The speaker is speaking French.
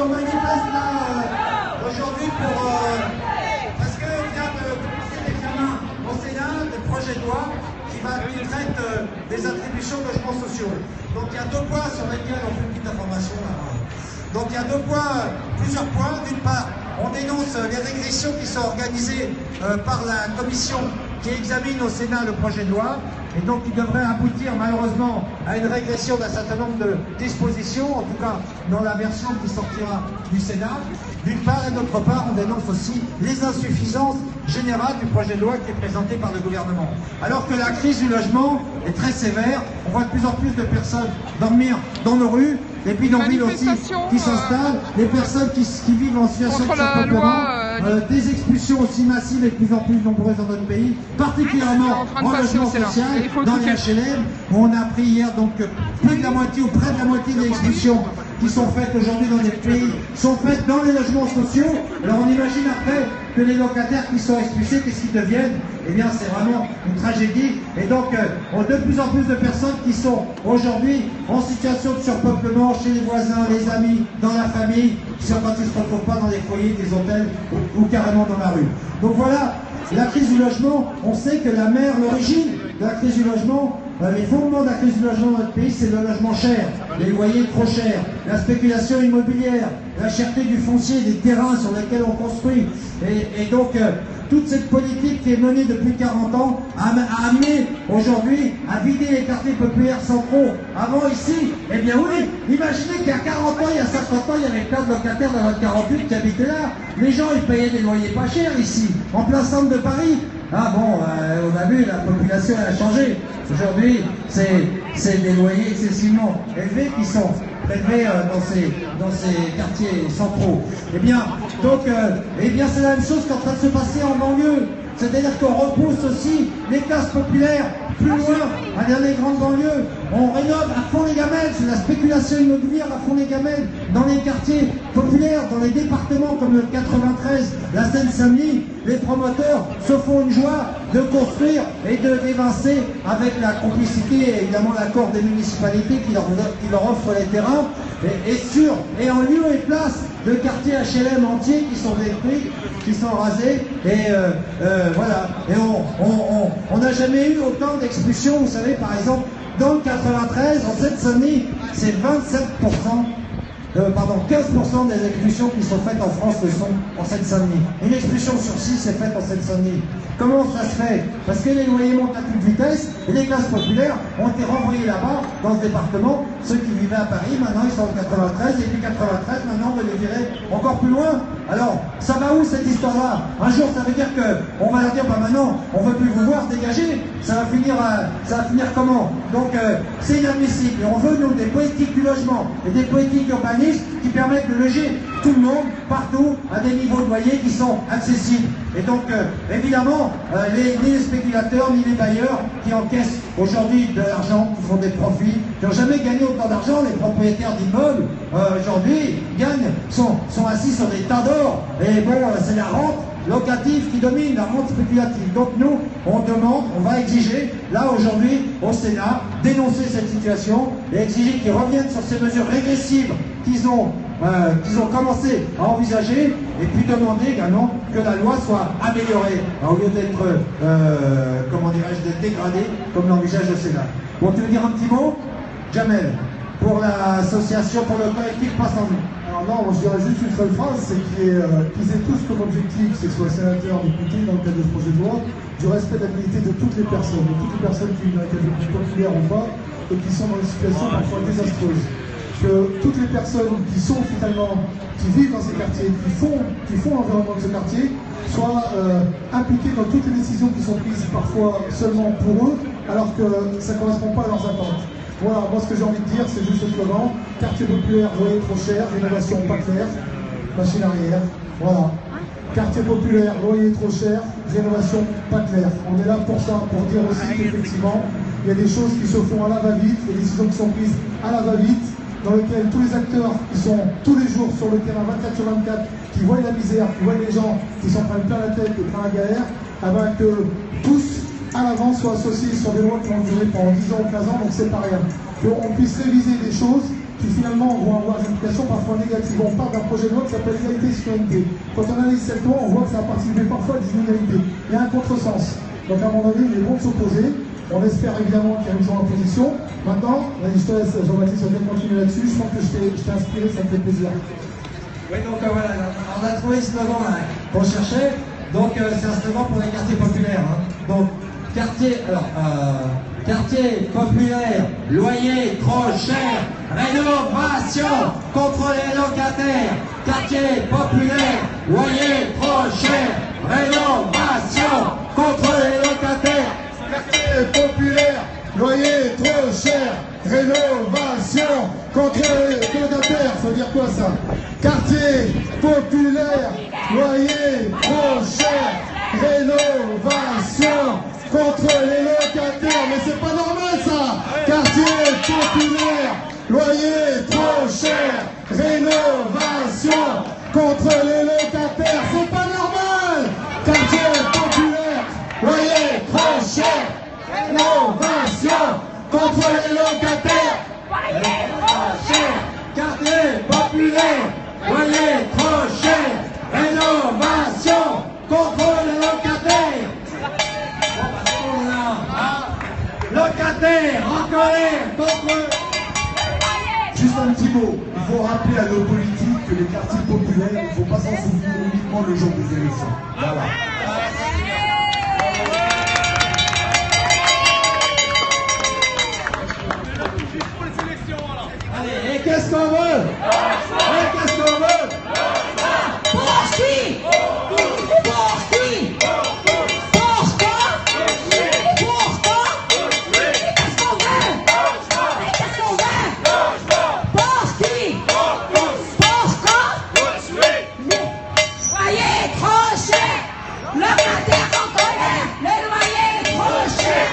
on manifeste là aujourd'hui parce que vient de commencer l'examen au Sénat des projets de loi qui traite des attributions de logements sociaux. Donc il y a deux points sur lesquels on fait une petite information là. Donc il y a plusieurs points. D'une part, on dénonce les régressions qui sont organisées par la commission qui examine au Sénat le projet de loi et donc qui devrait aboutir malheureusement à une régression d'un certain nombre de dispositions, en tout cas dans la version qui sortira du Sénat. D'une part et d'autre part, on dénonce aussi les insuffisances générales du projet de loi qui est présenté par le gouvernement. Alors que la crise du logement est très sévère, on voit de plus en plus de personnes dormir dans nos rues, les bidonvilles aussi qui s'installent, les personnes qui vivent en situation de surpeuplement, des expulsions aussi massives et de plus en plus nombreuses dans notre pays, particulièrement en logement social, dans les HLM, où on a pris hier donc plus de la moitié ou près de la moitié des expulsions qui sont faites aujourd'hui dans les pays, sont faites dans les logements sociaux. Alors on imagine après que les locataires qui sont expulsés, qu'est-ce qu'ils deviennent? Eh bien c'est vraiment une tragédie. Et donc on a de plus en plus de personnes qui sont aujourd'hui en situation de surpeuplement chez les voisins, les amis, dans la famille, quand ils ne se retrouvent pas dans des foyers, des hôtels ou carrément dans la rue. Donc voilà, la crise du logement, on sait que l'origine de la crise du logement, les fondements de la crise du logement dans notre pays, c'est le logement cher, les loyers trop chers, la spéculation immobilière, la cherté du foncier, des terrains sur lesquels on construit. Et donc, toute cette politique qui est menée depuis 40 ans a amené aujourd'hui à vider les quartiers populaires centraux. Avant ici, eh bien oui, imaginez qu'il y a 40 ans, il y a 50 ans, il y avait plein de locataires dans votre 48 qui habitaient là. Les gens, ils payaient des loyers pas chers ici, en plein centre de Paris. Ah bon, on a vu, la population elle a changé. Aujourd'hui, c'est des loyers excessivement élevés qui sont prélevés dans ces quartiers centraux. Eh bien, donc, c'est la même chose qui est en train de se passer en banlieue. C'est-à-dire qu'on repousse aussi les classes populaires plus loin, dans les grandes banlieues. On rénove à fond les gamelles, c'est la spéculation immobilière à fond les gamelles. Dans les quartiers populaires, dans les départements comme le 93, la Seine-Saint-Denis, les promoteurs se font une joie de construire et d'évincer avec la complicité et évidemment l'accord des municipalités qui leur offrent les terrains et en lieu et place de quartiers HLM entiers qui sont détruits, qui sont rasés et voilà. Et on n'a jamais eu autant d'expulsions. Vous savez, par exemple, dans le 93, en Seine-Saint-Denis, c'est 15% des expulsions qui sont faites en France le sont en Seine-Saint-Denis. Une expulsion sur 6 est faite en Seine-Saint-Denis. Comment ça se fait? Parce que les loyers montent à toute vitesse et les classes populaires ont été renvoyées là-bas, dans ce département. Ceux qui vivaient à Paris, maintenant ils sont en 93, et puis 93, maintenant on va les virer encore plus loin. Alors, ça va où cette histoire-là? Un jour, ça veut dire qu'on va leur dire, bah maintenant, on ne veut plus vous voir, dégagez. Ça va finir comment? Donc, c'est inadmissible. Et on veut, nous, des politiques du logement et des politiques urbanistes qui permettent de loger tout le monde, partout, à des niveaux de loyer qui sont accessibles. Et donc, évidemment, ni les spéculateurs, ni les bailleurs qui encaissent aujourd'hui de l'argent, qui font des profits, qui n'ont jamais gagné autant d'argent, les propriétaires d'immeubles, aujourd'hui, sont assis sur des tas d'or. Et bon, c'est la rente locative qui domine, la rente spéculative. Donc nous, on va exiger, là aujourd'hui, au Sénat, dénoncer cette situation et exiger qu'ils reviennent sur ces mesures régressives qu'ils ont commencé à envisager, et puis demander également que la loi soit améliorée, au lieu d'être, d'être dégradée, comme l'envisage le Sénat. Bon, tu veux dire un petit mot, Jamel, pour l'association, pour le collectif Passe en Nous? Alors non, je dirais juste une seule phrase, c'est qu'ils aient tous comme objectif, que ce soit sénateur, député, dans le cadre de ce projet de loi, du respect de la dignité de toutes les personnes qui vivent dans les catégories populaires ou pas, et qui sont dans des situations parfois désastreuses. Que toutes les personnes qui vivent dans ces quartiers, qui font l'environnement de ce quartier, soient impliquées dans toutes les décisions qui sont prises parfois seulement pour eux, alors que ça ne correspond pas à leurs attentes. Voilà, moi ce que j'ai envie de dire, c'est juste le slogan, quartier populaire, loyer trop cher, rénovation pas claire, machine arrière, voilà. Quartier populaire, loyer trop cher, rénovation pas claire. On est là pour ça, pour dire aussi qu'effectivement, il y a des choses qui se font à la va-vite, des décisions qui sont prises à la va-vite, dans lesquelles tous les acteurs qui sont tous les jours sur le terrain 24 sur 24, qui voient la misère, qui voient les gens qui s'en prennent plein la tête et plein la galère, avant que tous à l'avance soient associés sur des lois qui vont durer pendant 10 ans ou 15 ans, donc c'est pas rien. Qu'on puisse réviser des choses qui finalement vont avoir des implications parfois négatives. On parle d'un projet de loi qui s'appelle égalité et citoyenneté. Quand on analyse cette loi, on voit que ça a participé parfois à des inégalités. Il y a un contresens. Donc à mon avis, il est bon de s'opposer. On espère évidemment qu'il y a une mise en position. Maintenant, je te laisse, Jean-Baptiste, je vais continuer là-dessus. Je pense que je t'ai inspiré, ça me fait plaisir. Oui, donc voilà, on a trouvé le slogan qu'on cherchait. Donc c'est un slogan pour les quartiers populaires. Hein. Donc quartier populaire, loyer trop cher, rénovation contre les locataires. Quartier populaire, loyer trop cher, rénovation contre les locataires. Quartier populaire, loyer trop cher, rénovation contre les locataires. Ça veut dire quoi ça? Quartier populaire, loyer trop cher, rénovation contre les locataires. Mais c'est pas normal ça. Quartier populaire, loyer trop cher, rénovation contre les locataires. C'est pas normal. Quartier populaire, loyer trop cher, rénovation contre les locataires. Quartier populaire, loyer trop cher, rénovation contre les locataires. Locataires en colère contre... Juste un petit mot, il faut rappeler à nos politiques que les quartiers populaires, il ne faut pas s'en souvenir uniquement le jour des élections. Voilà. Allez, et qu'est-ce qu'on veut? Et qu'est-ce qu'on veut? Pour qui? Pour qui? Pourquoi? Pourquoi? Qu'est-ce qu'on veut? Qu'est-ce qu'on veut? Pour qui? Pourquoi? Loyer trop cher, locataire en colère, les loyers trop chers,